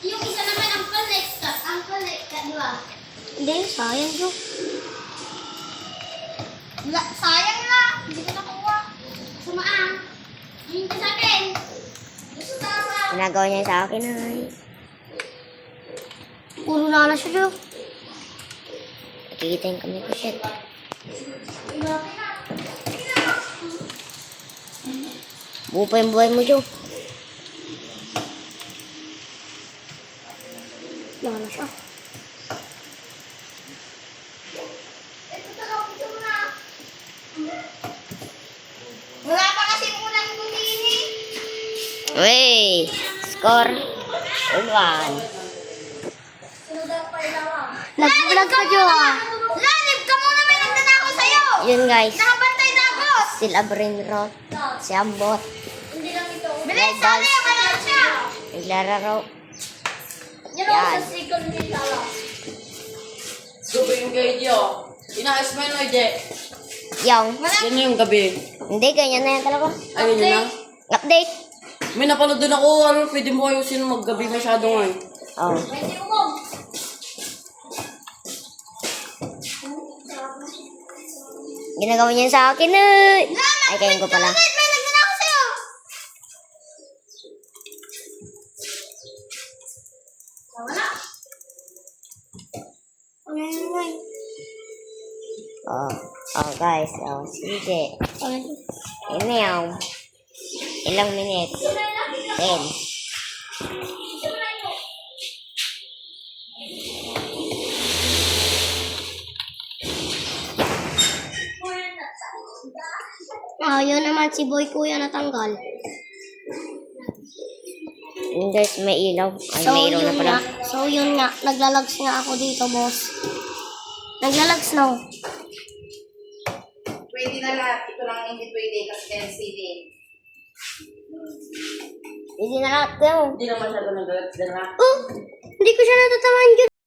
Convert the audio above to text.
Yung isa naman ang collect ka, di ba? Hindi, sayang yun. Sayang lang, hindi ko nakuha. Sumaang. Yung ka sa akin. Gusto ka. Ginagawa niya sa akin ay. Puro na siya dyan. Nakikita yung kami ko, shit. Buo pa yung buhay mo, Joe. Wala na siya. Wala pa kasi unang bumili. Wey! Score. 1-1. Nag-vlog ka, Joe, ah. Lalib ka muna, may nagdadako sa'yo. Yun, guys. Nakabantay na ako. Still a brain rot. Si Ambot. Hindi lang ito. Bilis, sana yung kalang siya. Naglalaro. Yan ako sa second nila. Gabi yung kay Dio. Inaayos mo yun, Oje. Yung. Yan na yung gabi. Hindi, ganyan na yan talaga. Ayun yun na. Update. May napanood din ako. Ano, pwede mo ayusin maggabi masyado ngayon. Oh. Pwede umong. Ginagawa niya sa akin, eh. Ay, kain ko pala. May nagdadako sa'yo. Wala. Oh. Oh, guys. Oh, sige. Email. Ilang minutes? 10. Yun naman si Boy Kuya natanggal. Yun guys, may ilaw. Ay, may ilaw na pala. So yun nga, naglalags nga ako dito, boss. Naglalags no. Pwede na lahat. Ito lang hindi pwede kasi LCD. Hindi na lahat ko. Hindi na masyado nag-relax din ha. Oh, hindi ko siya natatawan yun.